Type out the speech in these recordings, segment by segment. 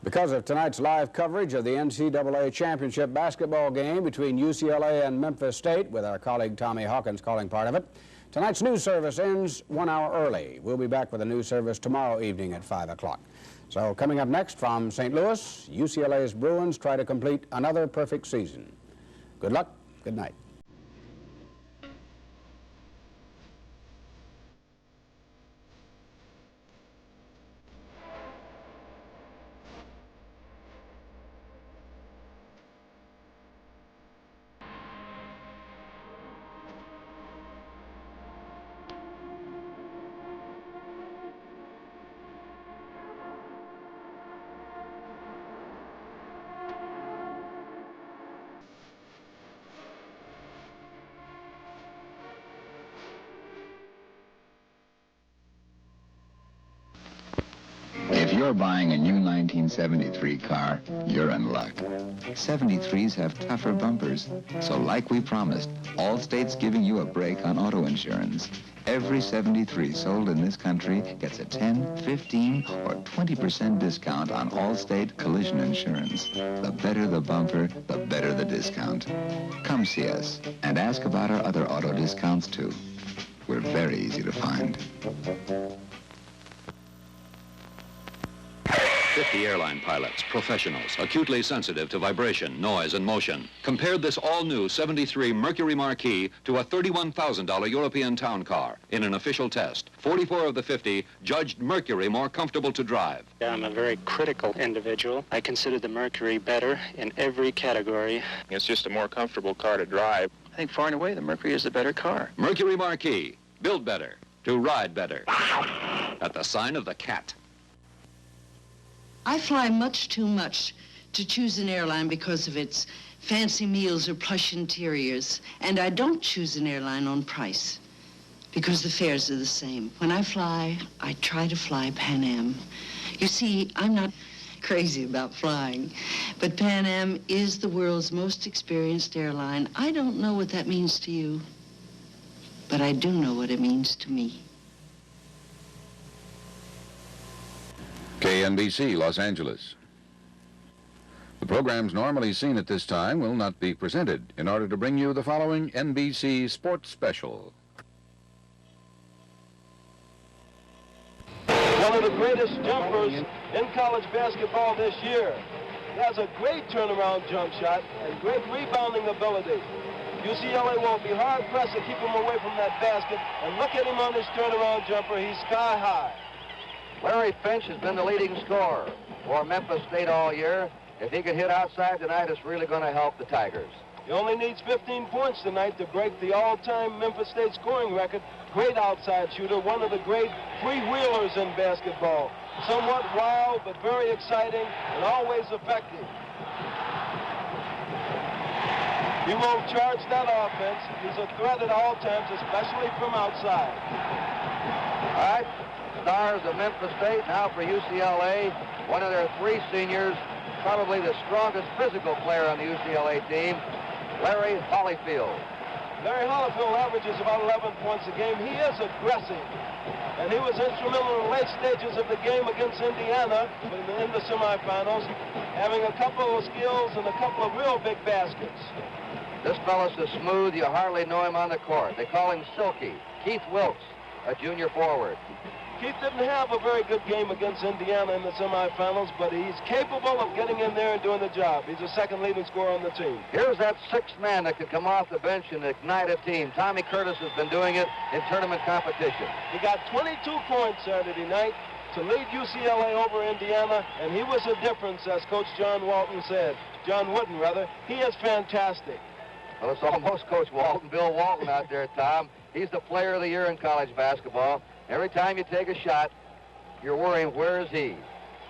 Because of tonight's live coverage of the NCAA championship basketball game between UCLA and Memphis State, with our colleague Tommy Hawkins calling part of it, tonight's news service ends 1 hour early. We'll be back with a news service tomorrow evening at 5 o'clock. So coming up next from St. Louis, UCLA's Bruins try to complete another perfect season. Good luck. Good night. If you're buying a new 1973 car, you're in luck. 73s have tougher bumpers, so like we promised, Allstate's giving you a break on auto insurance. Every 73 sold in this country gets a 10, 15, or 20% discount on Allstate collision insurance. The better the bumper, the better the discount. Come see us and ask about our other auto discounts too. We're very easy to find. 50 airline pilots, professionals, acutely sensitive to vibration, noise, and motion, compared this all-new 73 Mercury Marquis to a $31,000 European town car in an official test. 44 of the 50 judged Mercury more comfortable to drive. I'm a very critical individual. I consider the Mercury better in every category. It's just a more comfortable car to drive. I think far and away the Mercury is the better car. Mercury Marquis, built better, to ride better. At the sign of the cat. I fly much too much to choose an airline because of its fancy meals or plush interiors. And I don't choose an airline on price because the fares are the same. When I fly, I try to fly Pan Am. You see, I'm not crazy about flying, but Pan Am is the world's most experienced airline. I don't know what that means to you, but I do know what it means to me. KNBC, Los Angeles. The programs normally seen at this time will not be presented in order to bring you the following NBC Sports Special. One of the greatest jumpers in college basketball this year. He has a great turnaround jump shot and great rebounding ability. UCLA will be hard-pressed to keep him away from that basket. And look at him on this turnaround jumper. He's sky high. Larry Finch has been the leading scorer for Memphis State all year. If he can hit outside tonight, it's really going to help the Tigers. He only needs 15 points tonight to break the all-time Memphis State scoring record. Great outside shooter, one of the great freewheelers in basketball. Somewhat wild, but very exciting and always effective. He will charge that offense. He's a threat at all times, especially from outside. All right. Stars of Memphis State, now for UCLA. One of their three seniors, probably the strongest physical player on the UCLA team, Larry Holyfield. Larry Holyfield averages about 11 points a game. He is aggressive, and he was instrumental in the late stages of the game against Indiana in the semifinals, having a couple of skills and a couple of real big baskets. This fella's so smooth you hardly know him on the court. They call him Silky. Keith Wilkes, a junior forward. Keith didn't have a very good game against Indiana in the semifinals, but he's capable of getting in there and doing the job. He's the second leading scorer on the team. Here's that sixth man that could come off the bench and ignite a team. Tommy Curtis has been doing it in tournament competition. He got 22 points Saturday night to lead UCLA over Indiana, and he was a difference, as Coach John Wooden said. He is fantastic. Well, it's almost Coach Walton, Bill Walton out there, Tom. He's the player of the year in college basketball. Every time you take a shot, you're worrying, where is he?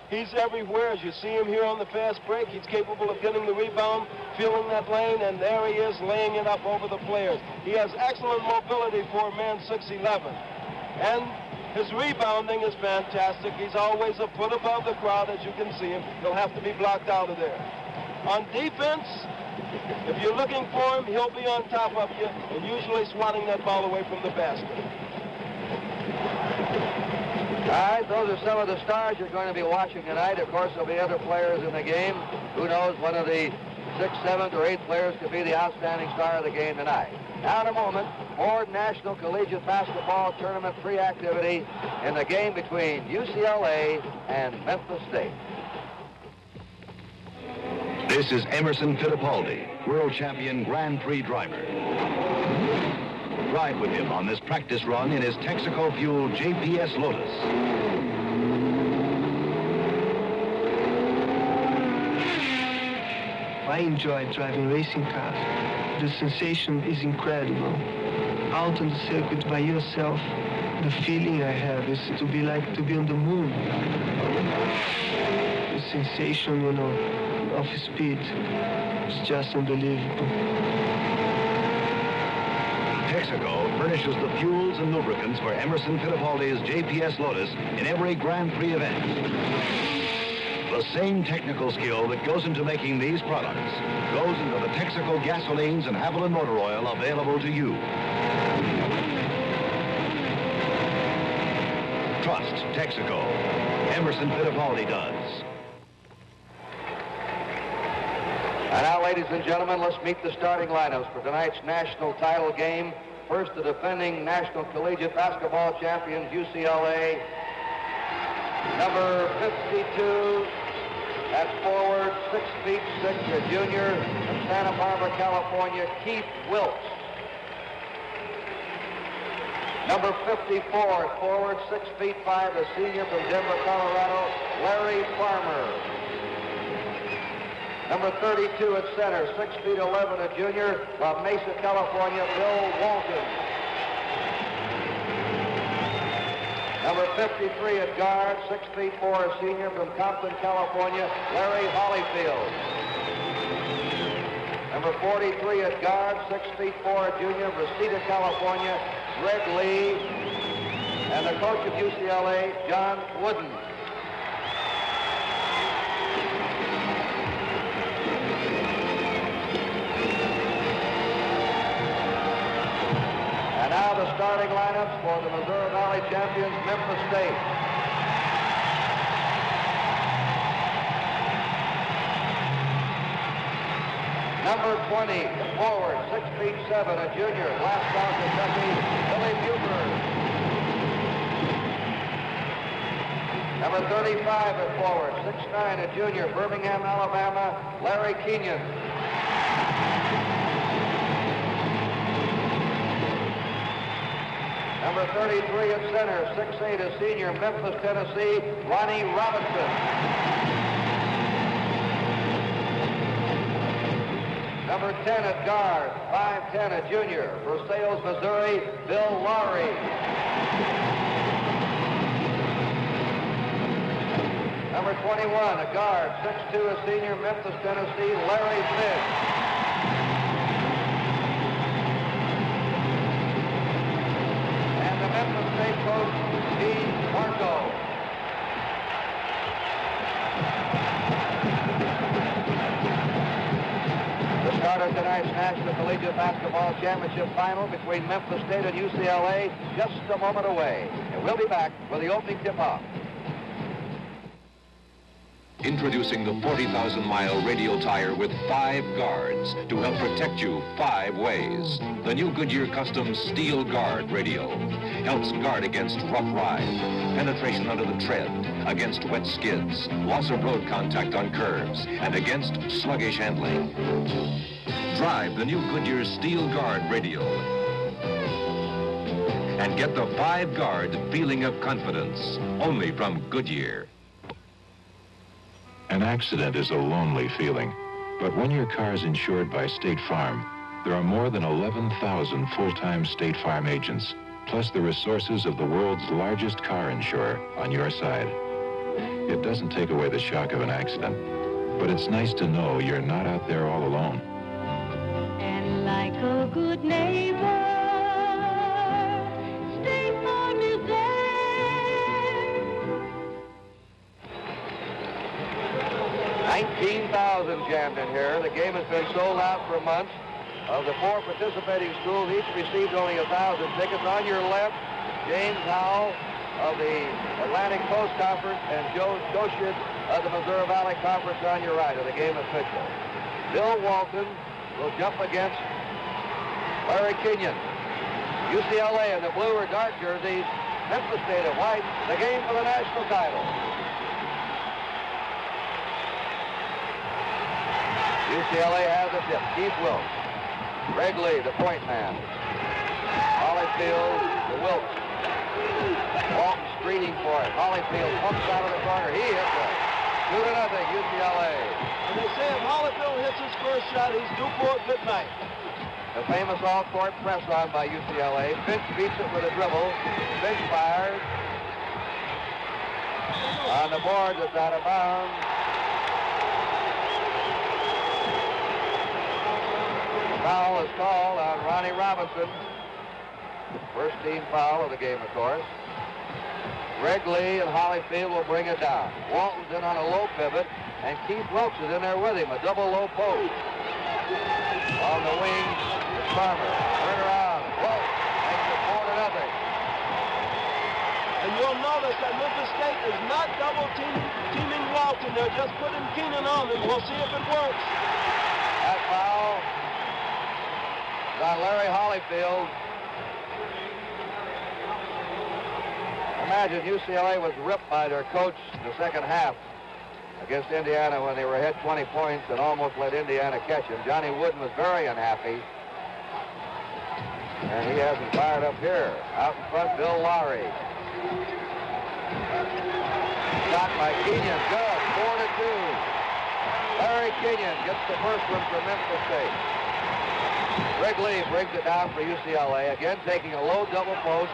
He's everywhere. As you see him here on the fast break, he's capable of getting the rebound, feeling that lane, and there he is laying it up over the players. He has excellent mobility for a man 6'11". And his rebounding is fantastic. He's always a foot above the crowd, as you can see him. He'll have to be blocked out of there. On defense, if you're looking for him, he'll be on top of you and usually swatting that ball away from the basket. right, those are some of the stars you're going to be watching tonight. Of course, there'll be other players in the game. Who knows, one of the 6th, 7th, or 8th players could be the outstanding star of the game tonight. Now in a moment, more National Collegiate Basketball Tournament pre-activity in the game between UCLA and Memphis State. This is Emerson Fittipaldi, world champion Grand Prix driver. Ride with him on this practice run in his Texaco-fueled JPS Lotus. I enjoy driving racing cars. The sensation is incredible. Out on the circuit by yourself, the feeling I have is to be like to be on the moon. The sensation, you know, of speed is just unbelievable. Texaco furnishes the fuels and lubricants for Emerson Fittipaldi's JPS Lotus in every Grand Prix event. The same technical skill that goes into making these products goes into the Texaco gasolines and Haviland motor oil available to you. Trust Texaco. Emerson Fittipaldi does. And now, ladies and gentlemen, let's meet the starting lineups for tonight's national title game. First, the defending National Collegiate Basketball champions, UCLA. Number 52, at forward, 6'6", a junior from Santa Barbara, California, Keith Wilkes. Number 54, at forward, 6'5", a senior from Denver, Colorado, Larry Farmer. Number 32 at center, 6'11", a junior from Mesa, California, Bill Walton. Number 53 at guard, 6'4", a senior from Compton, California, Larry Holyfield. Number 43 at guard, 6'4", a junior from Reseda, California, Greg Lee. And the coach of UCLA, John Wooden. And now the starting lineups for the Missouri Valley champions, Memphis State. Number 20, forward, 6'7", a junior, Glasgow, Kentucky, Billy Buford. Number 35 at forward, 6'9", a junior, Birmingham, Alabama, Larry Kenyon. Number 33 at center, 6'8", a senior, Memphis, Tennessee, Ronnie Robinson. Number 10 at guard, 5'10", a junior, Versailles, Missouri, Bill Lowry. Number 21 at guard, 6'2", a senior, Memphis, Tennessee, Larry Fish. Memphis State coach, Steve Marco. The start of tonight's National Collegiate Basketball Championship final between Memphis State and UCLA just a moment away. And we'll be back for the opening tip-off. Introducing the 40,000-mile radial tire with 5 guards to help protect you 5 ways. The new Goodyear Custom Steel Guard Radial helps guard against rough ride, penetration under the tread, against wet skids, loss of road contact on curves, and against sluggish handling. Drive the new Goodyear Steel Guard Radial and get the 5-guard feeling of confidence only from Goodyear. An accident is a lonely feeling, but when your car is insured by State Farm, there are more than 11,000 full-time State Farm agents, plus the resources of the world's largest car insurer on your side. It doesn't take away the shock of an accident, but it's nice to know you're not out there all alone. And like a good neighbor, State Farm is there. 19,000 jammed in here. The game has been sold out for months. Of the 4 participating schools, each received only 1,000 tickets. On your left, James Howell, of the Atlantic Coast Conference and Joe Shoshed of the Missouri Valley Conference on your right of the game official. Bill Walton will jump against Larry Kenyon. UCLA in the blue or dark jerseys, Memphis State in white, the game for the national title. UCLA has a tip. Keith Wilkes. Greg Lee, the point man. Holyfield to Wilkes. Walton screening for it. Holyfield pumps out of the corner. He hits it. 2-0, UCLA. And they say if Holyfield hits his first shot, he's due for a good night. The famous all-court press on by UCLA. Finch beats it with a dribble. Finch fires. On the board, it's out of bounds. Foul is called on Ronnie Robinson. First team foul of the game, of course. Greg Lee and Holyfield will bring it down. Walton's in on a low pivot, and Keith Wilkes is in there with him, a double low post. On the wing, Farmer. Turn around. Wilkes makes it 4-0. And you'll notice that Memphis State is not double teaming Walton. They're just putting Keenan on him. We'll see if it works. That foul on Larry Holyfield. Imagine UCLA was ripped by their coach in the second half against Indiana when they were ahead 20 points and almost let Indiana catch him. Johnny Wooden was very unhappy. And he hasn't fired up here. Out in front, Bill Lowry. Shot by Kenyon. Good. 4-2. Larry Kenyon gets the first one for Memphis State. Greg Lee brings it down for UCLA. Again, taking a low double post.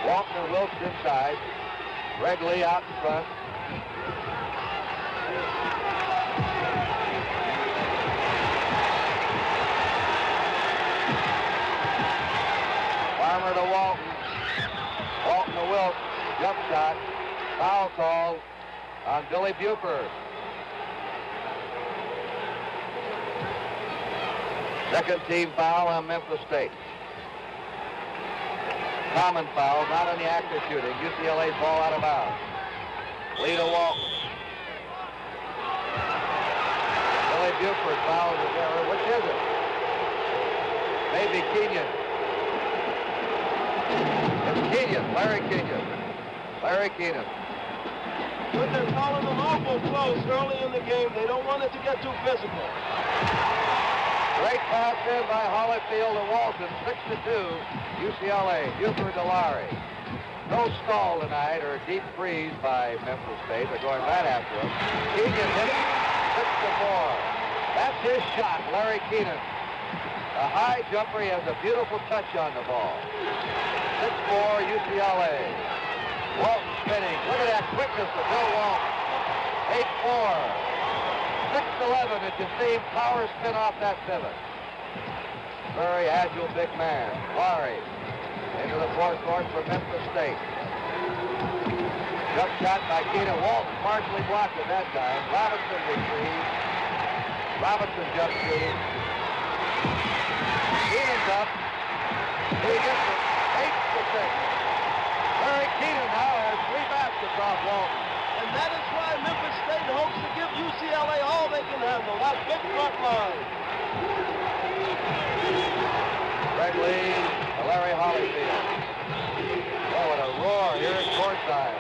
Walton and Wilkes inside. Greg Lee out in front. Farmer to Walton. Walton to Wilkes. Jump shot. Foul call on Billy Buford. Second team foul on Memphis State. Common foul, not on the active shooting. UCLA's ball out of bounds. Lee to Walton. Billy Buford fouls his error. Which is it? Maybe Kenyon. It's Kenyon, Larry Kenyon. Larry Kenyon. But they're calling them awful close early in the game. They don't want it to get too physical. Great pass in by Holyfield to Walton, 6-2, UCLA, Buford to Lowry. No stall tonight or deep freeze by Memphis State. They're going right after him. Kenyon hits 6-4. That's his shot, Larry Kenyon. A high jumper, he has a beautiful touch on the ball. 6-4, UCLA. Walton spinning. Look at that quickness of Bill Walton. 8-4. 6-11, as you see him power spin off that pivot. Very agile big man. Lowry into the forecourt for Memphis State. Jump shot by Kenyon. Walton partially blocked it that time. Robinson retrieves. Robinson jump shooting. Kenyon's up. He gets it. 8-6. Larry Kenyon now has 3 baskets off Walton. And that is why Memphis State hopes to give UCLA all they can handle, that big front line. Greg Lee, Larry Holyfield. Oh, what a roar here at courtside.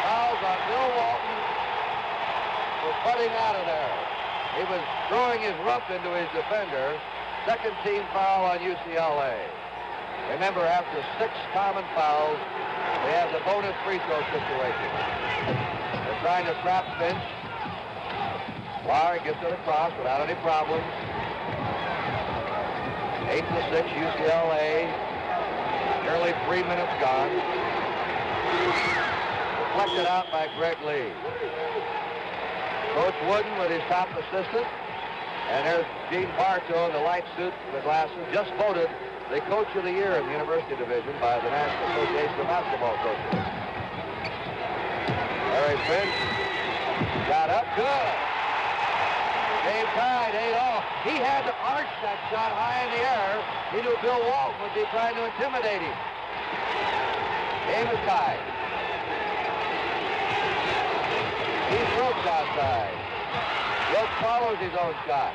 Fouls on Bill Walton for putting out of there. He was throwing his rump into his defender. Second team foul on UCLA. Remember, after 6 common fouls, they have the bonus free throw situation. They're trying to trap Finch. Lowry gets it across without any problems. 8-6 UCLA. Nearly 3 minutes gone. Deflected out by Greg Lee. Coach Wooden with his top assistant. And there's Gene Bartow in the light suit with glasses, just voted the Coach of the Year in the University Division by the National Association of Basketball Coaches. Larry Finch got up, good. Game tied, 8-all. He had to arch that shot high in the air. He knew Bill Walton would be trying to intimidate him. Game is tied. He's Wilkes outside. Wilkes follows his own shot.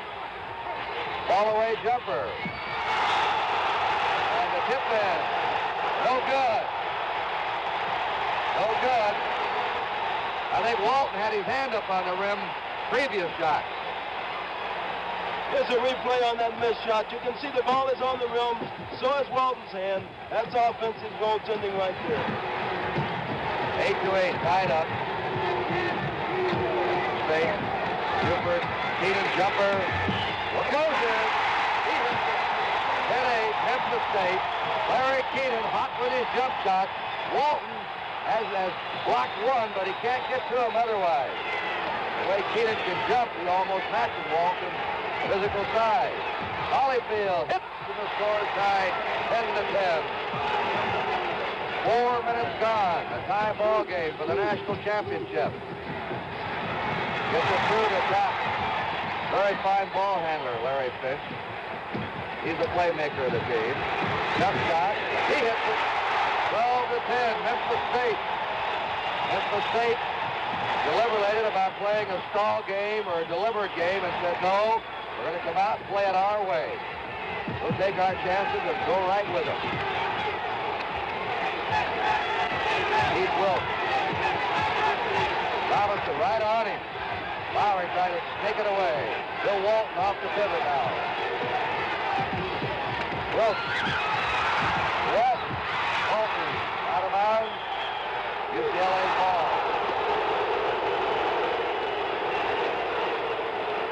Ball away jumper. And the tip in. No good. No good. I think Walton had his hand up on the rim previous shot. Here's a replay on that missed shot. You can see the ball is on the rim. So is Walton's hand. That's offensive goaltending right there. 8-8, tied up. State, Buford, Keenan jumper. What goes in? He hits it. 10-8, Memphis State. Larry Keenan hot with his jump shot. Walton has blocked one, but he can't get to him otherwise. The way Keenan can jump, he almost matches Walton. Physical size. Holyfield hits to the score side, 10-10. 4 minutes gone. A tie ball game for the national championship. Gets it through the top. Very fine ball handler, Larry Finch. He's the playmaker of the team. Jump shot. He hits it. 12-10. Memphis State. Memphis State deliberated about playing a stall game or a deliberate game and said, no, we're going to come out and play it our way. We'll take our chances and go right with them. Heath Wilkes. Robinson right on him. Lowry trying to take it away. Bill Walton off the pivot now. Wilkes. Yes. Walton out of bounds. UCLA ball.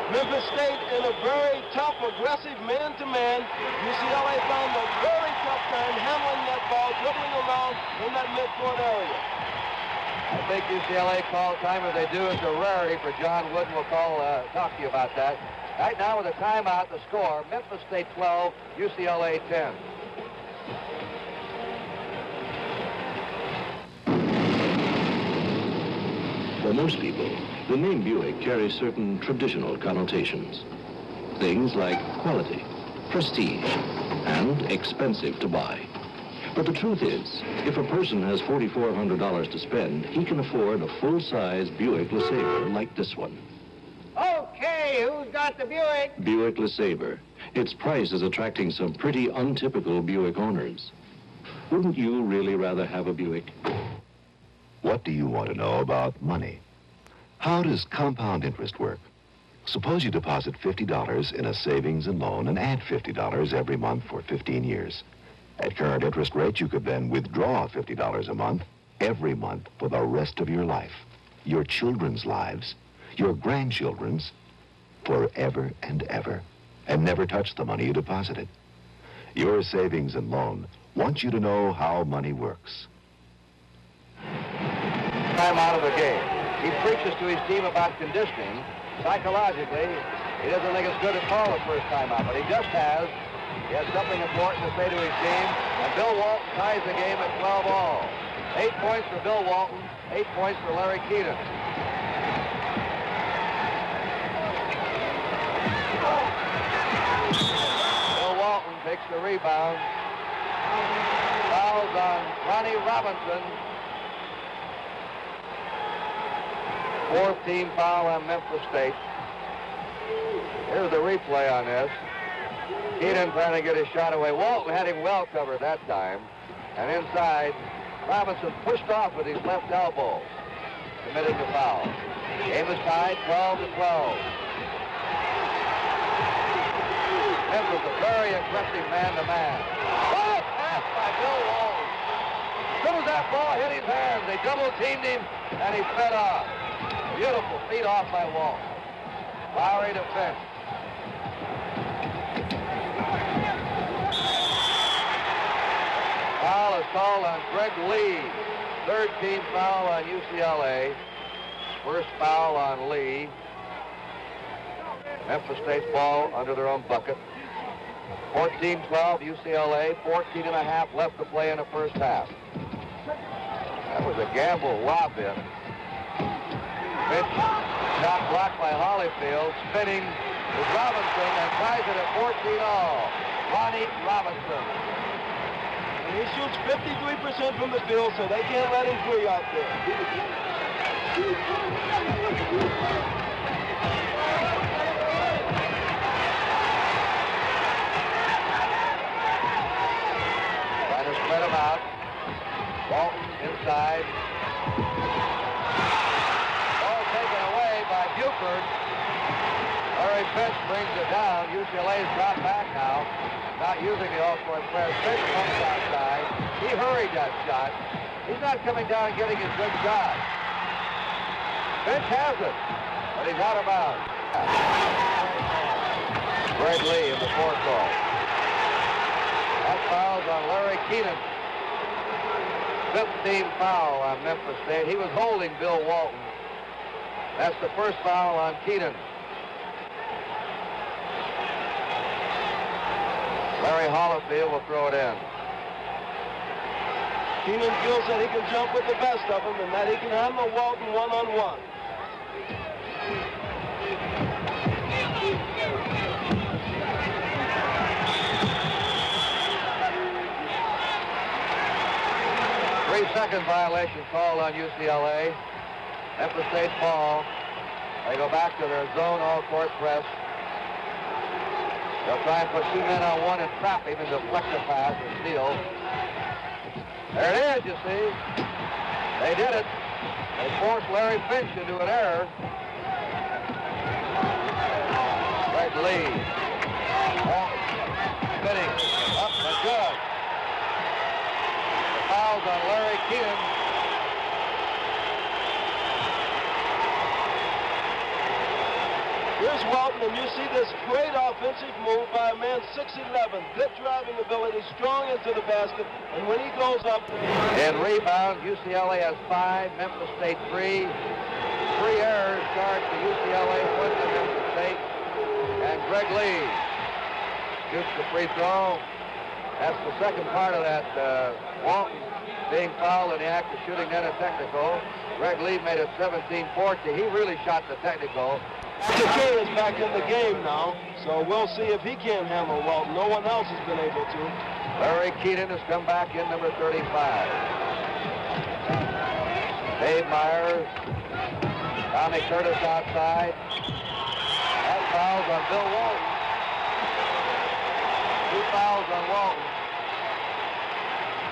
Memphis State in a very tough, aggressive man-to-man. UCLA found a very tough time handling that ball, dribbling around in that midcourt area. I think UCLA call time as they do is a rarity for John Wooden. We'll talk to you about that. Right now with a timeout, the score, Memphis State 12, UCLA 10. For most people, the name Buick carries certain traditional connotations. Things like quality, prestige, and expensive to buy. But the truth is, if a person has $4,400 to spend, he can afford a full-size Buick LeSabre like this one. Okay, who's got the Buick? Buick LeSabre. Its price is attracting some pretty untypical Buick owners. Wouldn't you really rather have a Buick? What do you want to know about money? How does compound interest work? Suppose you deposit $50 in a savings and loan and add $50 every month for 15 years. At current interest rates, you could then withdraw $50 a month every month for the rest of your life, your children's lives, your grandchildren's, forever and ever, and never touch the money you deposited. Your savings and loan wants you to know how money works. Time out of the game. He preaches to his team about conditioning. Psychologically, he doesn't think it's good to call the first time out, but he just has. He has something important to say to his team, and Bill Walton ties the game at 12 all. 8 points for Bill Walton, 8 points for Larry Keenan. Bill Walton takes the rebound. Fouls on Ronnie Robinson. 4th team foul on Memphis State. Here's the replay on this. Keenan trying to get his shot away. Walton had him well covered that time. And inside, Robinson pushed off with his left elbow. Committed the foul. Game is tied 12-12. Memphis a very aggressive man-to-man. Oh, pass by Bill Walton. As soon as that ball hit his hands, they double-teamed him, and he fed off. Beautiful feed off by Walton. Lowry to Finch. Foul is called on Greg Lee. 3rd team foul on UCLA. First foul on Lee. Memphis State's ball under their own bucket. 14-12 UCLA. 14 and a half left to play in the first half. That was a gamble lob in. Finch, shot blocked by Holyfield, spinning with Robinson and ties it at 14 all. Ronnie Robinson. And he shoots 53% from the field, so they can't let him free out there. Trying to spread him out. Walton inside. Ball taken away by Buford. Larry Finch brings it down. UCLA's dropped back now. Not using the all-court player. Finch comes outside. He hurried that shot. He's not coming down and getting his good shot. Finch has it, but he's out of bounds. Greg Lee in the forecourt. That foul's on Larry Keenan. 15 foul on Memphis State. He was holding Bill Walton. That's the first foul on Keenan. Larry Hollifield will throw it in. Keenan feels that he can jump with the best of them and that he can handle Walton one-on-one. Three-second violation called on UCLA. Memphis State ball. They go back to their zone all-court press. They'll try and put two men on one and trap him and deflect the pass and steal. There it is, you see. They did it. They forced Larry Finch into an error. Greg Lee. Spinning. Up and good. The foul's on Larry Keenan. Here's Walton, and you see this great offensive move by a man 6'11", good driving ability, strong into the basket, and when he goes up... In rebound, UCLA has 5, Memphis State 3. 3 errors charged to UCLA, 1 to Memphis State. And Greg Lee shoots the free throw. That's the second part of that Walton being fouled in the act of shooting then a technical. Greg Lee made it 17-14. He really shot the technical. McKay is back in the game now, so we'll see if he can handle Walton. No one else has been able to. Larry Keenan has come back in, number 35. Dave Myers. Tommy Curtis outside. That foul's on Bill Walton. 2 fouls on Walton.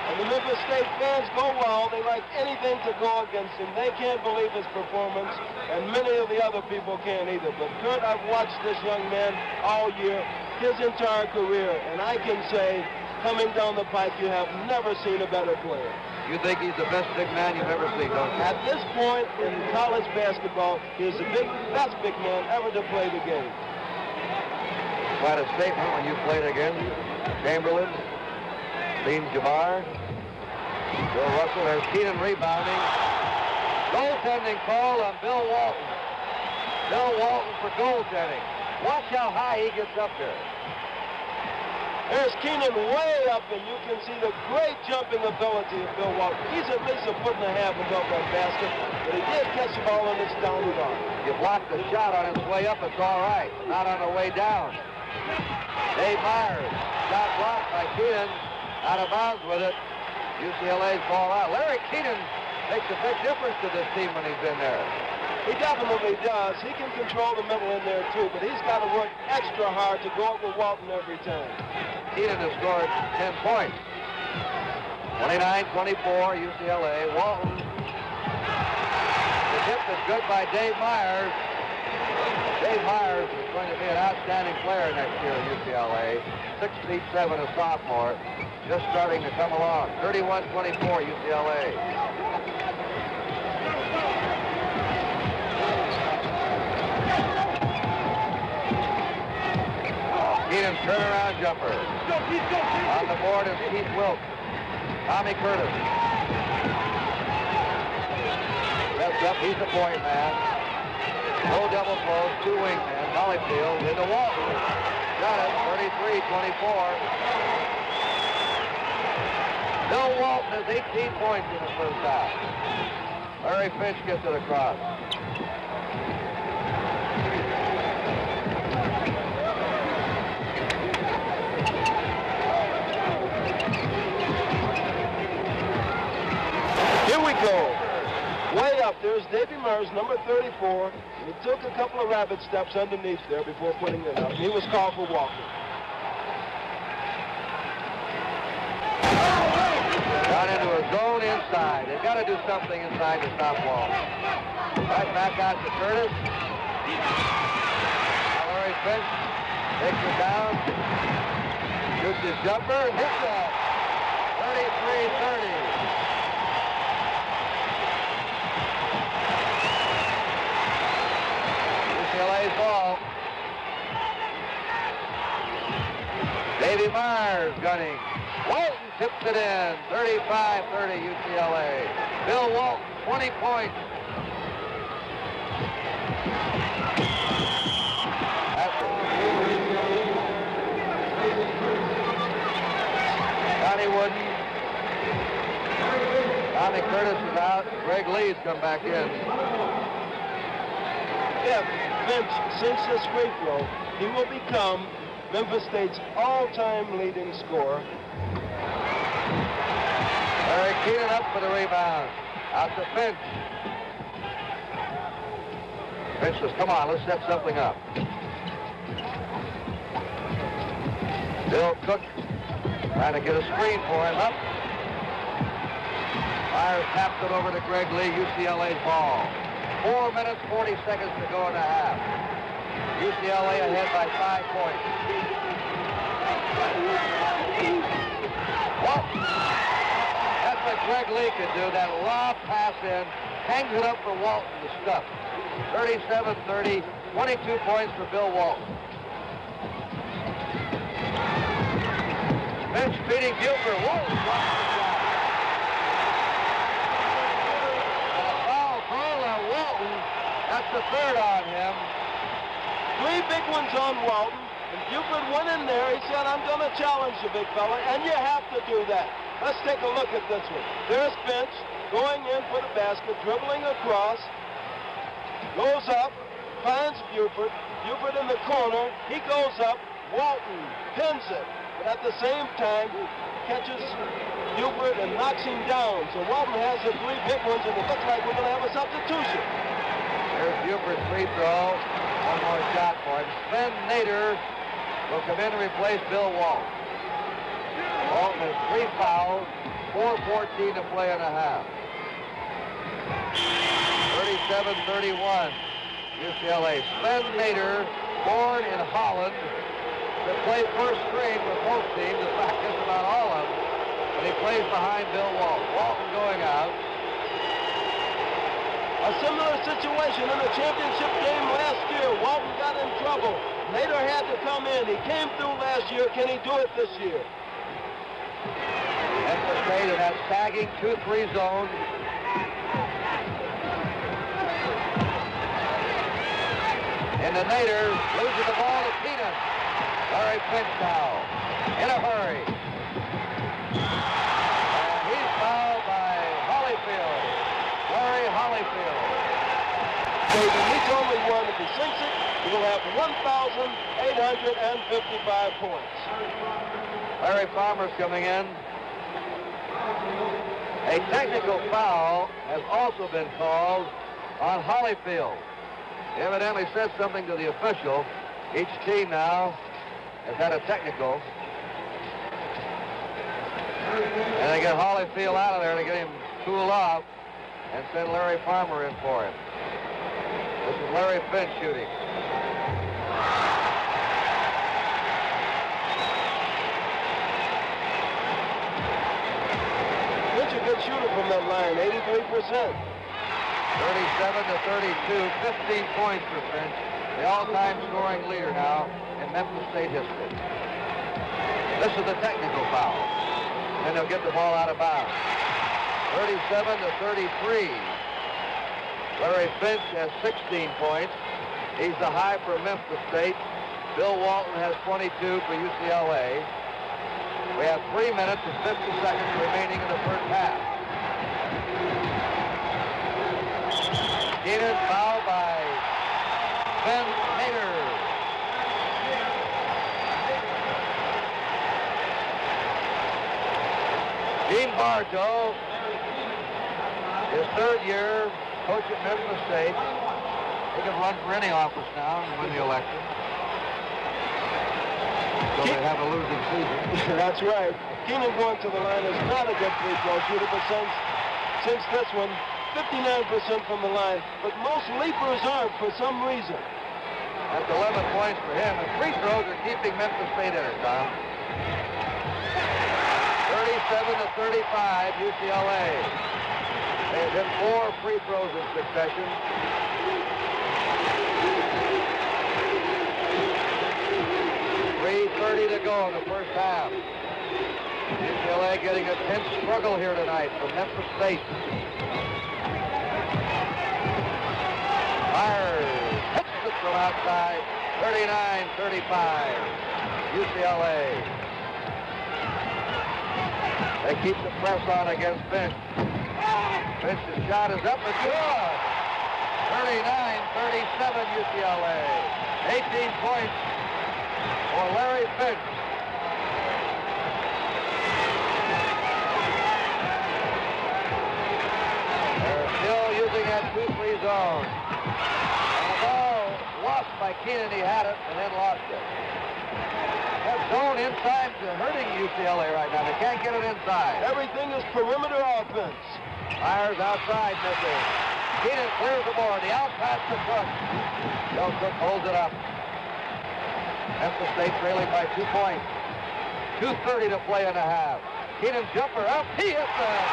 And the Memphis State fans go wild. They like anything to go against him. They can't believe his performance, and many of the other people can't either. But Kurt, I've watched this young man all year, his entire career, and I can say, coming down the pike, you have never seen a better player. You think he's the best big man you've ever seen, don't you? At this point in college basketball, he's the best big man ever to play the game. Quite a statement when you played against Chamberlain, Dean Jabbar, Bill Russell. There's Keenan rebounding. Goaltending call on Bill Walton. Bill Walton for goaltending. Watch how high he gets up there. There's Keenan way up, and you can see the great jumping ability of Bill Walton. He's at least a foot and a half above that basket, but he did catch the ball on its downward arm. You block the shot on its way up, it's all right. Not on the way down. Dave Myers, shot blocked by Keenan, out of bounds with it. UCLA's ball out. Larry Keenan makes a big difference to this team when he's in there. He definitely does. He can control the middle in there, too, but he's got to work extra hard to go up with Walton every time. Keenan has scored 10 points. 29-24, UCLA. Walton. The tip is good by Dave Myers. Dave Myers is going to be an outstanding player next year at UCLA. 6'7", a sophomore. Just starting to come along. 31-24, UCLA. Keenan turnaround jumper. On the board is Keith Wilkes. Tommy Curtis. Steps up, he's the point man. No double close, 2 wingmen. Holyfield into Walton. Got it, 33-24. Bill Walton has 18 points in the first half. Larry Finch gets it across. Davy Murs, number 34. He took a couple of rabbit steps underneath there before putting it up. He was called for walking. Got into a zone inside. They've got to do something inside to stop Walt. Right back out to Curtis. Larry Finch takes it down. Shoots his jumper and hits that. 33-30. UCLA's ball. Davy Myers gunning. Walton tips it in. 35-30 UCLA. Bill Walton, 20 points. Johnny Wooden. Tommy Curtis is out. Greg Lee's come back in. If Finch sinks this free throw, he will become Memphis State's all-time leading scorer. Larry Keenan up for the rebound. Out to Finch. Finch says, come on, let's set something up. Bill Cook trying to get a screen for him up. Myers taps it over to Greg Lee, UCLA's ball. 4 minutes, 40 seconds to go in the half. UCLA ahead by 5 points. Well, that's what Greg Lee could do, that lob pass in, hangs it up for Walton to stuff. 37-30, 22 points for Bill Walton. Finch beating Buford. Walton blocks the shot. And a foul call on Walton. That's the third on him. 3 big ones on Walton. And Buford went in there. He said, I'm going to challenge the big fella, and you have to do that. Let's take a look at this one. There's Finch going in for the basket, dribbling across, goes up, finds Buford. Buford in the corner. He goes up. Walton pins it. But at the same time, catches Buford and knocks him down. So Walton has the 3 big ones, and it looks like we're going to have a substitution. There's Buford's free throw. One more shot for him. Sven Nader will come in to replace Bill Walton. Walton has 3 fouls, 4:14 to play in a half. 37-31, UCLA. Sven Nader, born in Holland, that played first string with both teams, in fact, just about all of them. But he plays behind Bill Walton. Walton going out. A similar situation in the championship game last year. Walton got in trouble. Nader had to come in. He came through last year. Can he do it this year? Memphis State in that sagging 2-3 zone. And the Nader loses the ball to Keenan. Larry Finch now in a hurry. And he's fouled by Holyfield. Larry Holyfield. He's only one. If he sinks it, he will have 1,855 points. Larry Farmer's coming in. A technical foul has also been called on Holyfield. He evidently said something to the official. Each team now has had a technical. And they get Holyfield out of there to get him cooled off and send Larry Farmer in for him. This is Larry Finch shooting. Finch a good shooter from that line, 83%. 37-32, 15 points for Finch. The all-time scoring leader now in Memphis State history. This is the technical foul. Then they'll get the ball out of bounds. 37-33. Larry Finch has 16 points. He's the high for Memphis State. Bill Walton has 22 for UCLA. We have 3 minutes and 50 seconds remaining in the first half. Keenan fouled by Sven Nader. Gene Bartow, his 3rd year coach at Memphis State. He can run for any office now and win the election. So they have a losing season. That's right. Keenan going to the line is not a good free throw shooter, but since this one, 59% from the line. But most leapers aren't for some reason. That's 11 points for him. And free throws are keeping Memphis State in it, Tom. 37-35, UCLA. They've hit 4 free throws in succession. 3:30 to go in the first half. UCLA getting a tense struggle here tonight from Memphis State. Myers hits it from outside. 39-35, UCLA. They keep the press on against Finch. Finch's shot is up and good. 39-37 UCLA. 18 points for Larry Finch. They're still using that 2-3 zone. And the ball lost by Keenan. He had it and then lost it. That zone inside is hurting UCLA right now. They can't get it inside. Everything is perimeter offense. Myers outside, missing. Keenan clears the board. The out pass to Cook. Bill Cook holds it up. Memphis State trailing by 2 points. 2:30 to play in the half. Keenan jumper up. He hits it.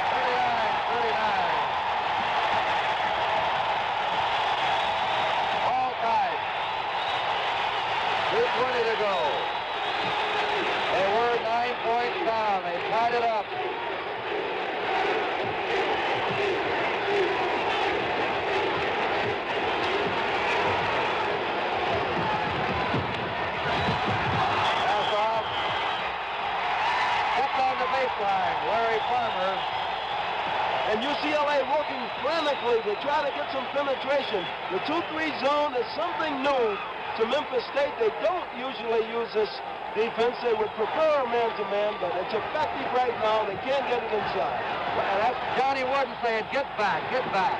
39-39. All tied. 2:20 to go. They were 9 points down. They tied it up. Pass off. Kept on the baseline. Larry Farmer. And UCLA working frantically to try to get some penetration. The 2-3 zone is something new to Memphis State. They don't usually use this defense. They would prefer man-to-man, but it's effective right now. They can't get it inside. And that's Johnny Wooden saying, get back, get back.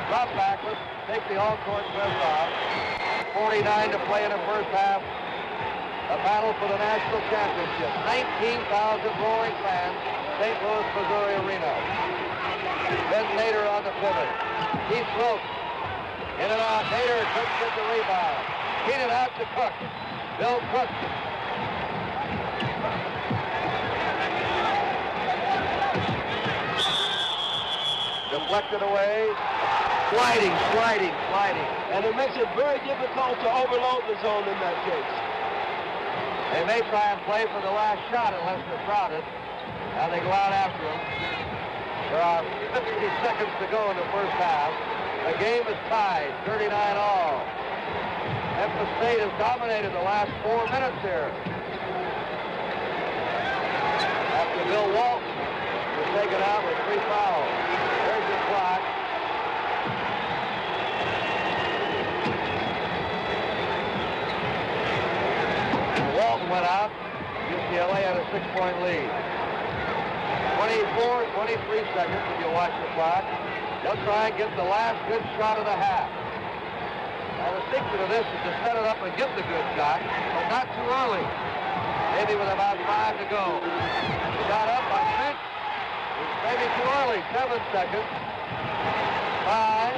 Drop backward, take the all-court press off. 49 to play in the first half. A battle for the national championship. 19,000 roaring fans, St. Louis, Missouri Arena. Ben Nader on the pivot. Keith Sloat. In and out. Nader couldn't get the rebound. Keenan out to Cook. Bill Cook. Deflected away. Sliding. And it makes it very difficult to overload the zone in that case. They may try and play for the last shot unless they're crowded. Now they go out after him. There are 50 seconds to go in the first half. The game is tied, 39 all. Memphis State has dominated the last 4 minutes here. After Bill Walton was taken out with 3 fouls. There's the clock. Walton went out. UCLA had a 6-point lead. 23 seconds if you watch the clock. They'll try and get the last good shot of the half. Now the secret of this is to set it up and get the good shot, but not too early. Maybe with about 5 to go. Shot up by Finch. Maybe too early. 7 seconds. 5.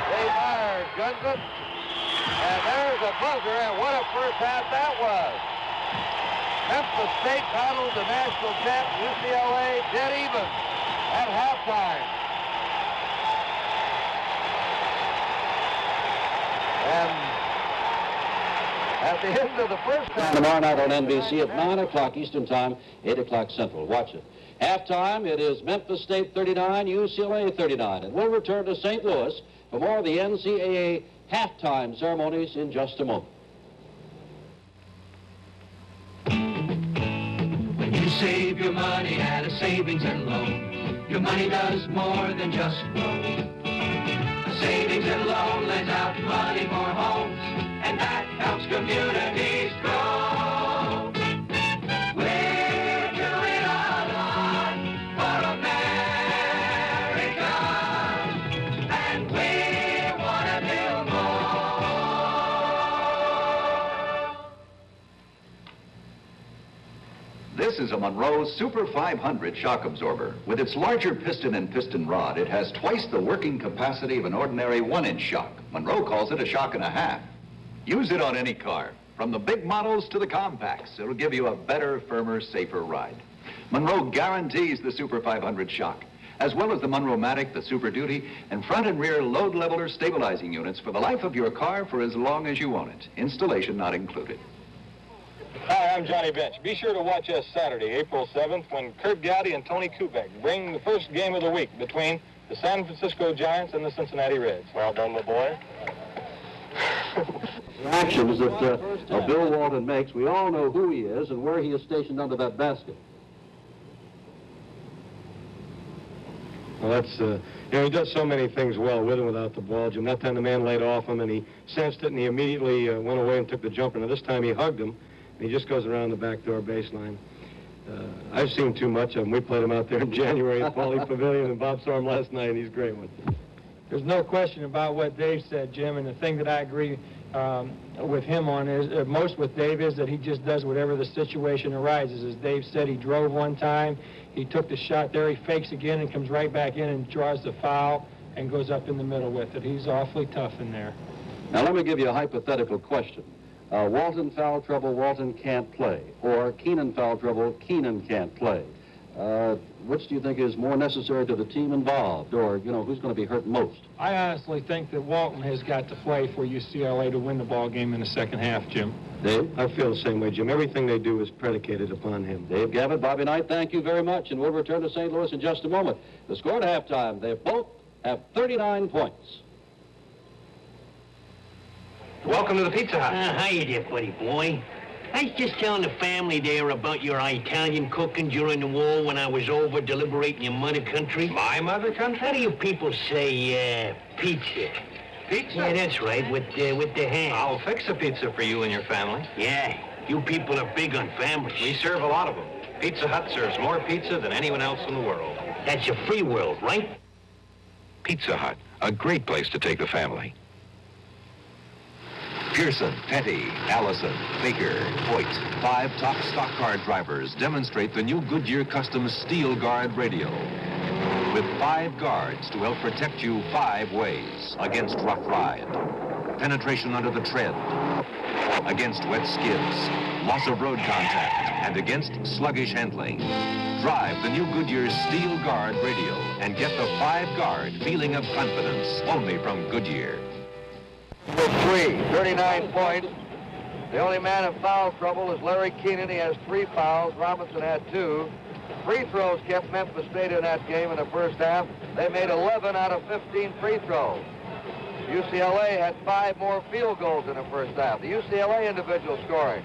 Dave Myers guns it. And there's a buzzer, and what a first half that was. Memphis State battles the national champ UCLA dead even at halftime. And at the end of the first half... Tomorrow night on NBC at 9 o'clock Eastern Time, 8 o'clock Central. Watch it. Halftime, it is Memphis State 39, UCLA 39. And we'll return to St. Louis for more of the NCAA halftime ceremonies in just a moment. When you save your money at a savings and loan, your money does more than just grow. A savings and loan lends out money for homes, and that helps communities grow. We're doing a lot for America. This is a Monroe Super 500 shock absorber. With its larger piston and piston rod, it has twice the working capacity of an ordinary 1-inch shock. Monroe calls it a shock and a half. Use it on any car, from the big models to the compacts. It'll give you a better, firmer, safer ride. Monroe guarantees the Super 500 shock, as well as the Monroe-Matic, the Super Duty, and front and rear load leveler stabilizing units for the life of your car for as long as you own it. Installation not included. Hi, I'm Johnny Bench. Be sure to watch us Saturday, April 7th, when Kurt Gowdy and Tony Kubek bring the first game of the week between the San Francisco Giants and the Cincinnati Reds. Well done, my boy. The actions that Bill Walton makes, we all know who he is and where he is stationed under that basket. Well, that's, he does so many things well with and without the ball, Jim. That time the man laid off him, and he sensed it, and he immediately went away and took the jumper. Now, this time he hugged him, and he just goes around the backdoor baseline. I've seen too much of him. We played him out there in January at Pauley Pavilion, and Bob saw him last night, and he's a great one. There's no question about what Dave said, Jim, and the thing that I agree with him on is, most with Dave, is that he just does whatever the situation arises. As Dave said, he drove one time, he took the shot there, he fakes again and comes right back in and draws the foul and goes up in the middle with it. He's awfully tough in there. Now, let me give you a hypothetical question. Walton foul trouble, Walton can't play. Or Keenan foul trouble, Keenan can't play. Which do you think is more necessary to the team involved? Or, you know, who's going to be hurt most? I honestly think that Walton has got to play for UCLA to win the ball game in the second half, Jim. Dave? I feel the same way, Jim. Everything they do is predicated upon him. Dave Gavitt, Bobby Knight, thank you very much, and we'll return to St. Louis in just a moment. The score at halftime, they both have 39 points. Welcome to the Pizza Hut. Hiya there, buddy boy. I was just telling the family there about your Italian cooking during the war when I was over deliberating your mother country. My mother country? How do you people say, pizza? Pizza? Yeah, that's right, with the hand. I'll fix a pizza for you and your family. Yeah, you people are big on families. We serve a lot of them. Pizza Hut serves more pizza than anyone else in the world. That's a free world, right? Pizza Hut, a great place to take the family. Pearson, Petty, Allison, Baker, Hoyt, 5 top stock car drivers demonstrate the new Goodyear Custom Steel Guard radio. With 5 guards to help protect you 5 ways. Against rough ride, penetration under the tread, against wet skids, loss of road contact, and against sluggish handling. Drive the new Goodyear Steel Guard radio and get the 5 guard feeling of confidence only from Goodyear. 39 points. The only man in foul trouble is Larry Keenan. He has 3 fouls. Robinson had 2. Free throws kept Memphis State in that game in the first half. They made 11 out of 15 free throws. UCLA had 5 more field goals in the first half. The UCLA individual scoring.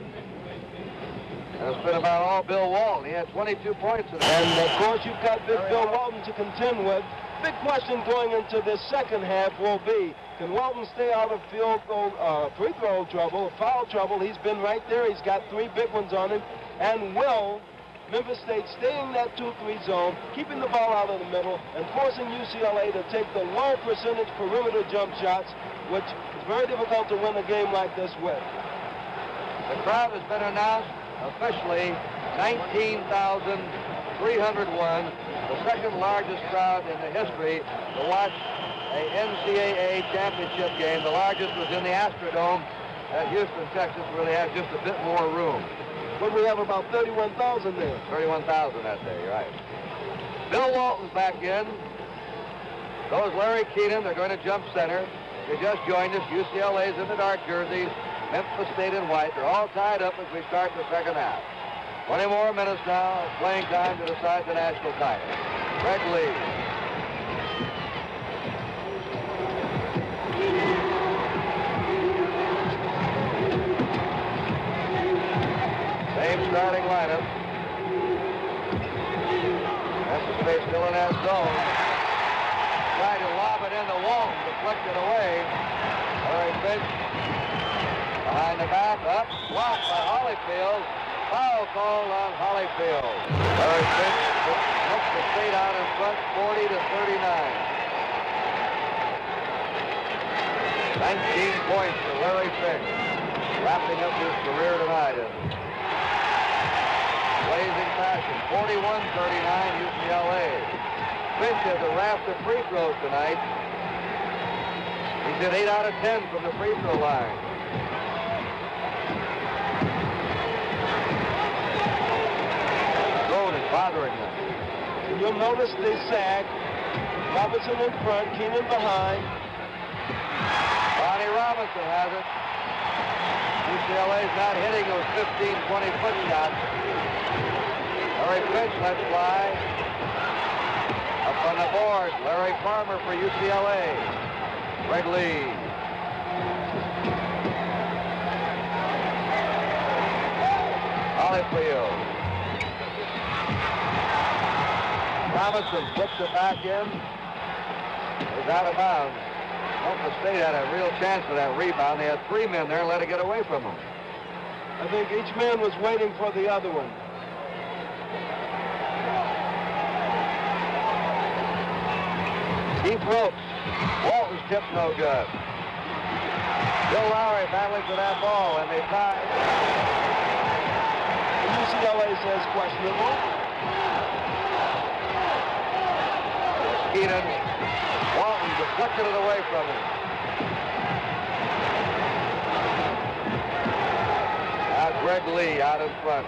And it's been about all Bill Walton. He had 22 points in it. And, of course, you've got Big Bill Walton to contend with. Big question going into this second half will be, can Walton stay out of free throw trouble, foul trouble? He's been right there. He's got 3 big ones on him. And will Memphis State stay in that 2-3 zone, keeping the ball out of the middle, and forcing UCLA to take the low percentage perimeter jump shots, which is very difficult to win a game like this with. The crowd has been announced officially 19,301, the second largest crowd in the history to watch a NCAA championship game. The largest was in the Astrodome at Houston, Texas, where they have just a bit more room. But we have about 31,000 there. 31,000 that day, you're right. Bill Walton's back in. So is Larry Keenan. They're going to jump center. They just joined us. UCLA's in the dark jerseys. Memphis State in white. They're all tied up as we start the second half. 20 more minutes now, playing time to decide the national title. Greg Lee. Same starting lineup. Memphis State still in that zone. Tried to lob it into Walton, deflected away. Larry Finch behind the back, up, blocked by Holyfield. Foul called on Holyfield. Larry Finch puts the State out in front, 40-39. 19 points for Larry Finch, wrapping up his career tonight. blazing fashion. 41-39 UCLA. Finch has a raft of free throws tonight. He's hit 8 out of 10 from the free throw line. Zone is bothering them. You'll notice they sag. Robinson in front, Keenan behind. Bonnie Robinson has it. UCLA's not hitting those 15, 20-foot shots. Larry Finch lets fly. Up on the board, Larry Farmer for UCLA. Greg Lee. Holyfield. Robinson puts it back in. He's out of bounds. Oklahoma State had a real chance for that rebound. They had 3 men there and let it get away from them. I think each man was waiting for the other one. Keith Ropes. Walton's tip no good. Bill Lowry battling for that ball, and they tie. UCLA says questionable. Keenan. Walton deflected it away from him. Now Greg Lee out in front.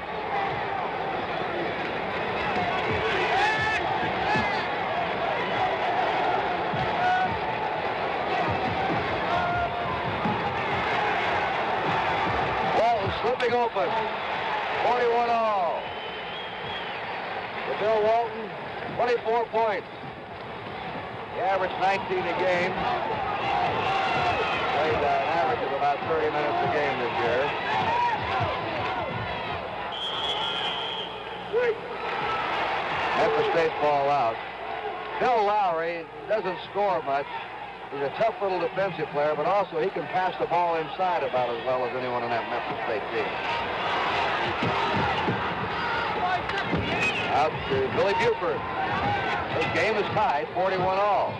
Walton slipping open. 41 all. For Bill Walton, 24 points. He averaged 19 a game. Played an average of about 30 minutes a game this year. Memphis State ball out. Bill Lowry doesn't score much. He's a tough little defensive player, but also he can pass the ball inside about as well as anyone on that Memphis State team. Out to Billy Buford. This game is tied, 41 all.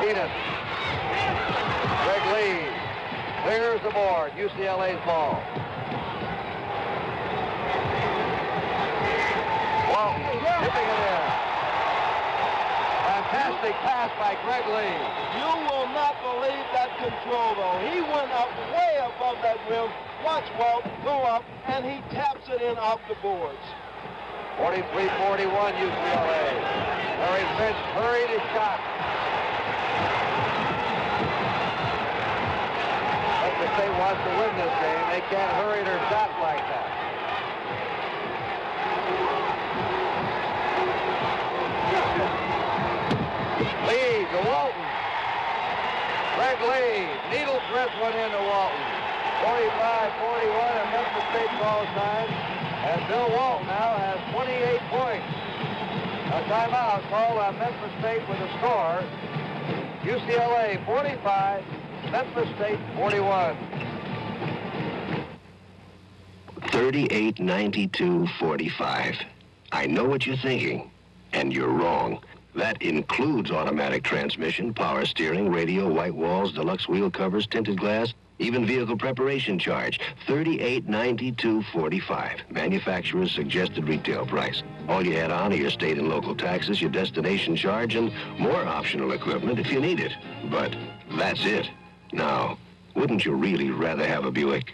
Keenan. Greg Lee. Clears the board. UCLA's ball. Walton tipping it in. Fantastic pass by Greg Lee. You will not believe that control, though. He went up way above that rim. Watch Walton go up, and he taps it in off the boards. 43-41 UCLA. Larry Finch hurried his shot. Memphis State wants to win this game. They can't hurry their shots like that. Lee to Walton. Greg Lee needle threats one into Walton. 45-41 and Memphis State calls time. And Bill Walton now has 28 points. A timeout called on Memphis State with a score. UCLA 45, Memphis State 41. 38-92-45. I know what you're thinking, and you're wrong. That includes automatic transmission, power steering, radio, white walls, deluxe wheel covers, tinted glass, even vehicle preparation charge. 38.92.45. Manufacturer's suggested retail price. All you add on are your state and local taxes, your destination charge, and more optional equipment if you need it. But that's it. Now, wouldn't you really rather have a Buick?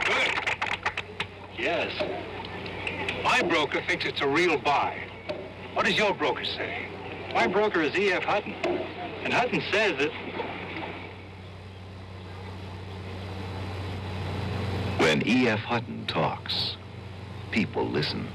Good. Yes. My broker thinks it's a real buy. What does your broker say? My broker is E.F. Hutton. And Hutton says that... When E.F. Hutton talks, people listen.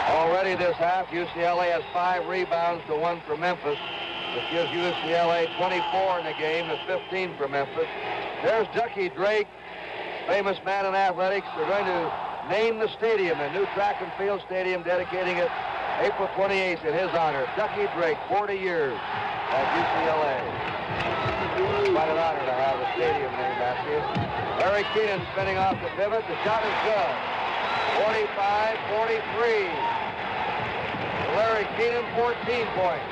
Already this half, UCLA has 5 rebounds to 1 for Memphis. This gives UCLA 24 in the game to 15 for Memphis. There's Ducky Drake, famous man in athletics. They're going to name the stadium, a new track and field stadium, dedicating it April 28th in his honor. Ducky Drake, 40 years at UCLA. Quite an honor to have a stadium named after him. Larry Keenan spinning off the pivot. The shot is good. 45-43. Larry Keenan, 14 points.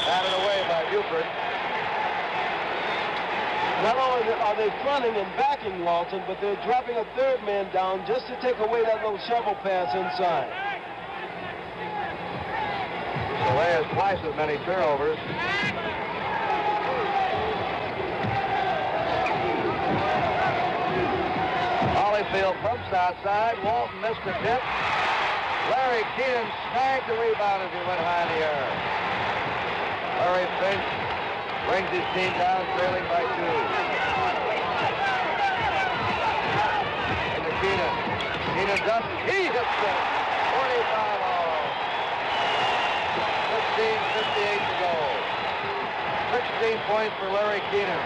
Batted away by Buford. Not only are they fronting and backing Walton, but they're dropping a third man down just to take away that little shovel pass inside. Soleil has twice as many turnovers. Holyfield pumps outside. Walton missed a tip. Larry Keenan snagged the rebound as he went high in the air. Larry Finch brings his team down, trailing by 2. Into Keenan. Keenan dumps. He hits it. 45 all. 15:58 to go. 16 points for Larry Keenan.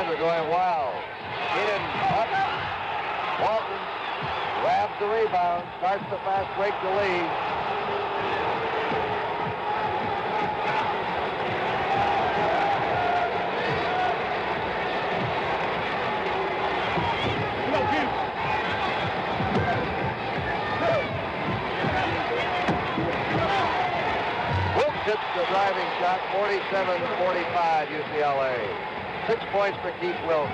Are going wild. Keenan up. Walton grabs the rebound, starts the fast break to lead. Wilkes hits the driving shot, 47-45 UCLA. 6 points for Keith Wilkes.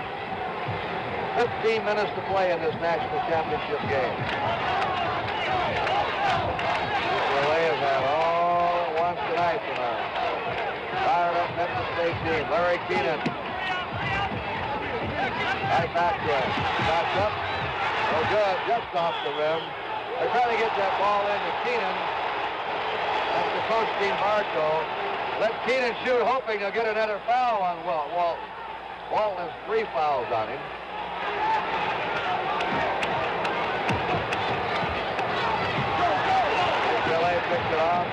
15 minutes to play in this national championship game. UCLA has had all it wants tonight from our fired up Memphis State team. Larry Keenan. Right back to him. Shots up. Oh, good. Just off the rim. They're trying to get that ball into Keenan. That's the coach, Dean Bartow. Let Keenan shoot, hoping he'll get another foul on Walton. Walton has 3 fouls on him. UCLA picked it off.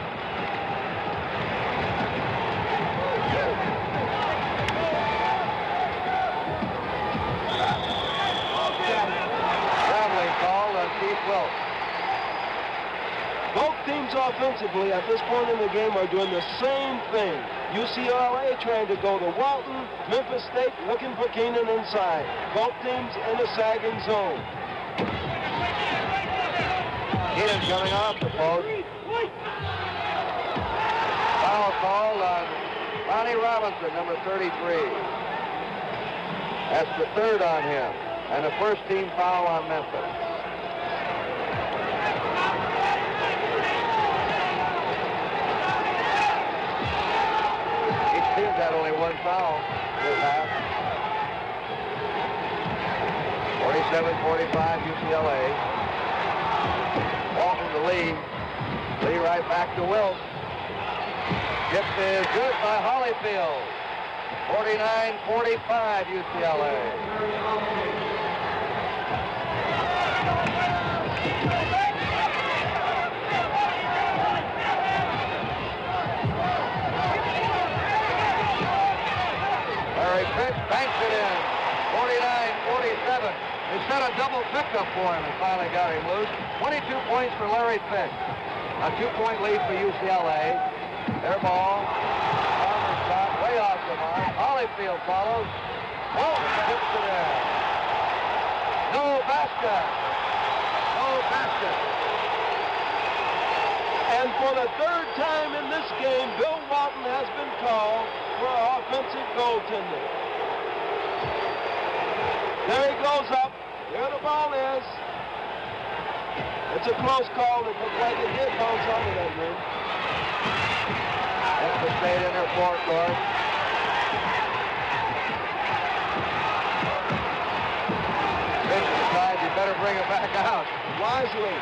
Traveling call on Keith Wilkes. Both teams offensively at this point in the game are doing the same thing. UCLA trying to go to Walton, Memphis State looking for Keenan inside. Both teams in a sagging zone. Keenan coming off the post. Foul called on Ronnie Robinson, number 33. That's the 3rd on him, and the first team foul on Memphis. Team's had only 1 foul this half. 47-45 UCLA. Walton the lead. Lee right back to Wilkes. Tip is good by Holyfield. 49-45 UCLA. Larry Finch banks it in. 49-47. They set a double pickup for him and finally got him loose. 22 points for Larry Finch. A 2-point lead for UCLA. Their ball. Farmer's shot way off the mark. Holyfield follows. Walton hits it in. No basket. No basket. And for the 3rd time in this game, Bill Walton has been called for offensive goaltending. There he goes up. There the ball is. It's a close call. It looked like it did bounce onto that rim. Memphis State in their forecourt. Finch decides he better bring it back out. Wisely.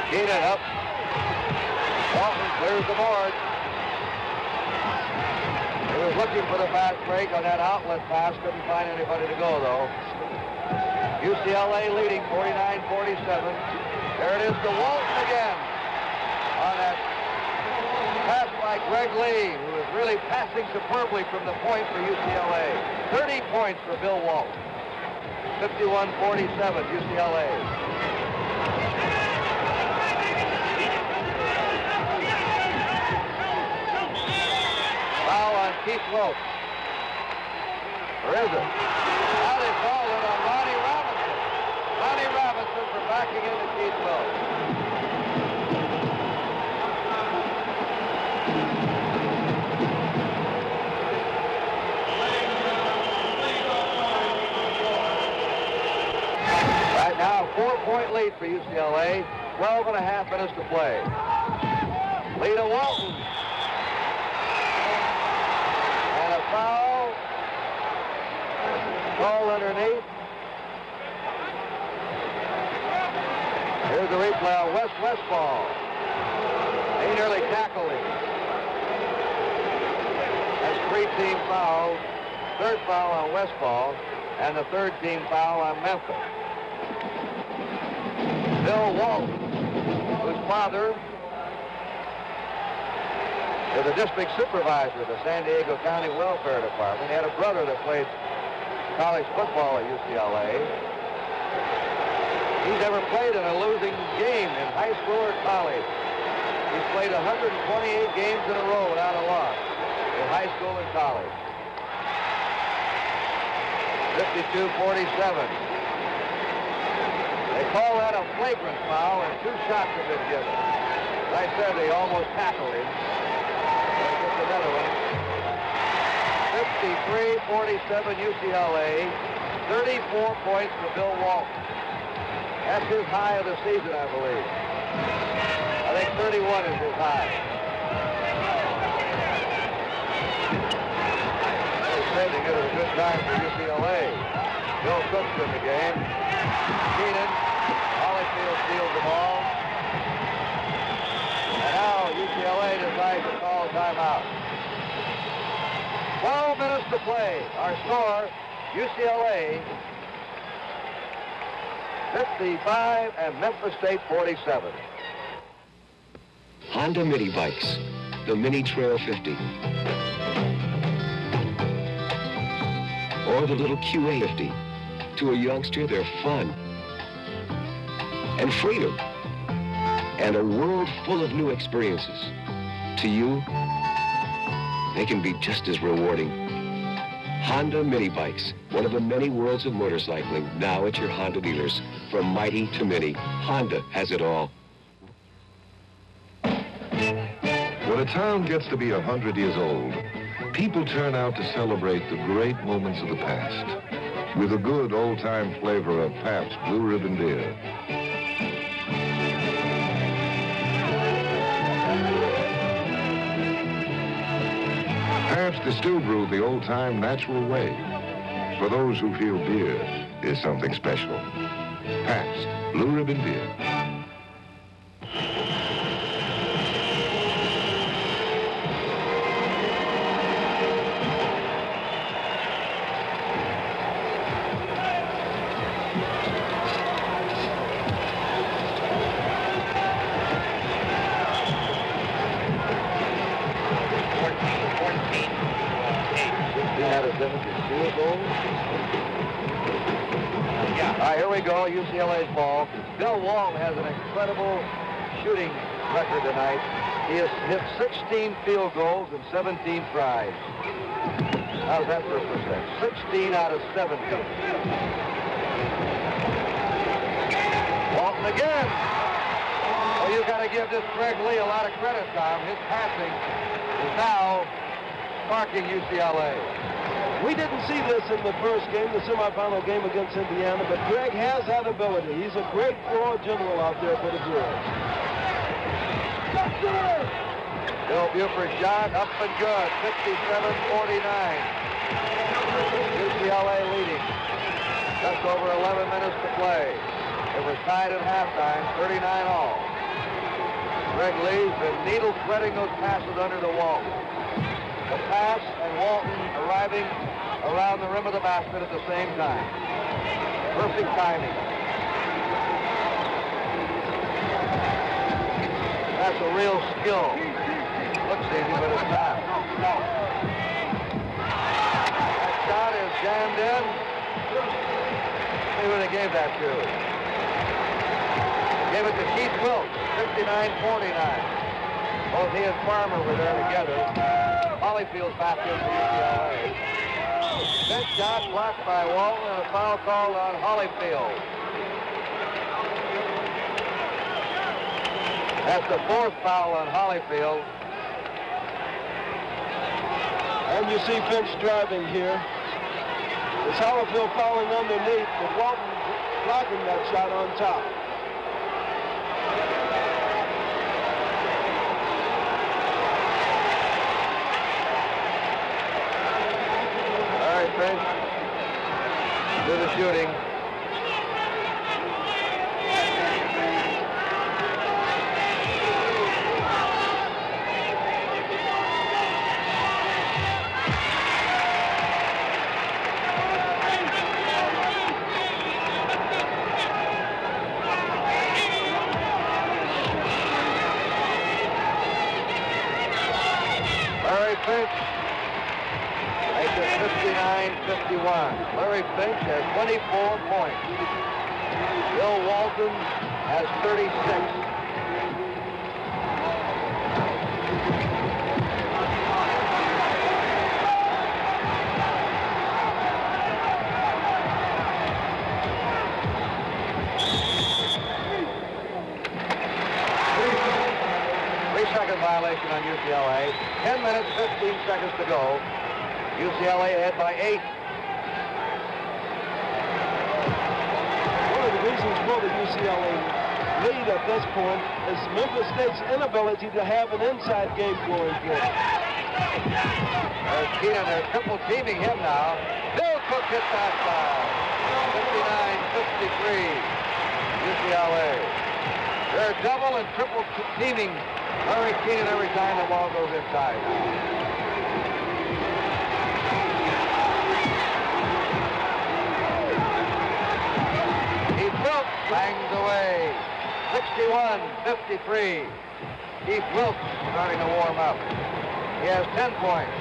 Keenan up. Walton clears the board. He was looking for the fast break on that outlet pass. Couldn't find anybody to go, though. UCLA leading 49-47. There it is to Walton again on that pass by by Greg Lee, who is really passing superbly from the point for UCLA. 30 points for Bill Walton. 51-47, UCLA. Foul on Keith Lope. Or is it? Now they called it on Ronnie Robinson. Ronnie Robinson for backing into Keith Lope. Right now, 4-point lead for UCLA. 12 and a half minutes to play. Lead to Walton. And a foul. Called underneath. Here's the replay on Wes Westfall. He nearly tackled him. That's 3 team fouls. 3rd foul on Westfall, and the 3rd team foul on Memphis. Bill Walton, whose father is the district supervisor of the San Diego County Welfare Department. He had a brother that played college football at UCLA. He's never played in a losing game in high school or college. He's played 128 games in a row without a loss in high school and college. 52-47. They call that a flagrant foul, and 2 shots have been given. As I said, they almost tackled him. Just another one. 53-47 UCLA. 34 points for Bill Walton. That's his high of the season, I believe. I think 31 is his high. They said they get a good time for UCLA. Bill Cook's in the game. Keenan, Holyfield steals the ball. And now UCLA decides to call timeout. 12 minutes to play. Our score, UCLA 55 and Memphis State 47. Honda Mini Bikes, the Mini Trail 50. Or the little QA50. To a youngster, they're fun and freedom and a world full of new experiences. To you, they can be just as rewarding. Honda Mini Bikes, one of the many worlds of motorcycling, now at your Honda dealers. From mighty to mini, Honda has it all. When a town gets to be 100 years old, people turn out to celebrate the great moments of the past with a good old-time flavor of Pabst Blue Ribbon beer. Pabst is still brewed the old-time natural way. For those who feel beer is something special. Pabst Blue Ribbon beer. UCLA's ball. Bill Walton has an incredible shooting record tonight. He has hit 16 field goals and 17 tries. How's that for a percent? 16 out of 17. Walton again. Well, you got to give this Greg Lee a lot of credit, Tom. His passing is now sparking UCLA. We didn't see this in the first game, the semifinal game against Indiana, but Greg has that ability. He's a great floor general out there for the Brewers. Bill Buford's shot up and good, 57-49. UCLA leading. Just over 11 minutes to play. It was tied at halftime, 39 all. Greg Lee's been needle threading those passes under the wall. The pass and Walton arriving around the rim of the basket at the same time. Perfect timing. That's a real skill. Look looks easy, but it's not. That shot is jammed in. See who they gave that to. Gave it to Keith Wilkes, 59-49. Both he and Farmer were there together. Holyfield's back in for UCLA. Bench shot blocked by Walton and a foul called on Holyfield. That's the fourth foul on Holyfield. And you see Finch driving here. It's Holyfield fouling underneath, but Walton blocking that shot on top. All right, Finch. Do the shooting. Finch makes it 59-51. Larry Finch has 24 points. Bill Walton has 36. Violation on UCLA. 10 minutes, 15 seconds to go. UCLA ahead by 8. One of the reasons for the UCLA lead at this point is Memphis State's inability to have an inside game going for it. There's Keenan. They're triple teaming him now. Bill Cook hits that foul. 59-53. UCLA. They're double and triple teaming Larry Keenan every time the ball goes inside. Keith Wilkes bangs away. 61-53. Keith Wilkes starting to warm up. He has 10 points.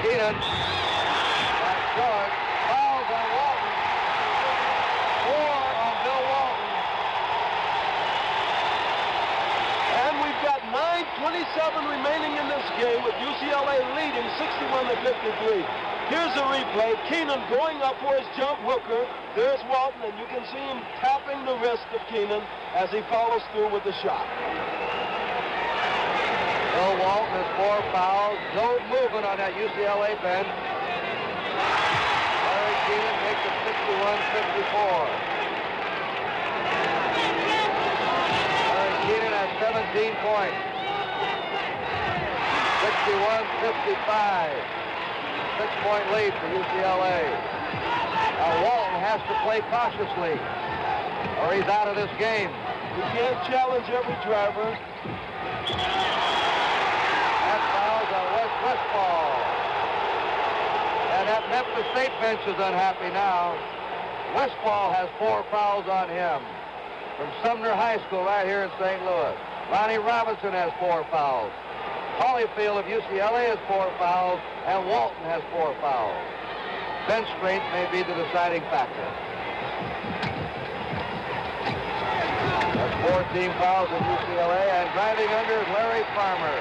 Keenan. That's short. Fouls on Walton. 4 on Bill Walton. And we've got 9:27 remaining in this game with UCLA leading 61-53. Here's a replay. Keenan going up for his jump hooker. There's Walton, and you can see him tapping the wrist of Keenan as he follows through with the shot. Bill Walton has 4 fouls. No movement on that UCLA bench. Larry Keenan makes it 61-54. Larry Keenan has 17 points. 61-55. 6-point lead for UCLA. Now Walton has to play cautiously, or he's out of this game. You can't challenge every driver. That foul's on Wes Westphal. And that Memphis State bench is unhappy now. Westphal has 4 fouls on him. From Sumner High School right here in St. Louis. Lonnie Robinson has 4 fouls. Holyfield of UCLA has 4 fouls, and Walton has 4 fouls. Bench strength may be the deciding factor. That's 4 team fouls in UCLA, and driving under is Larry Farmer.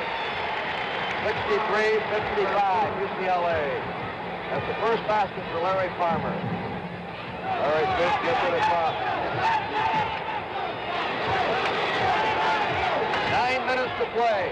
63-55 UCLA. That's the first basket for Larry Farmer. Larry Finch gets it across. 9 minutes to play.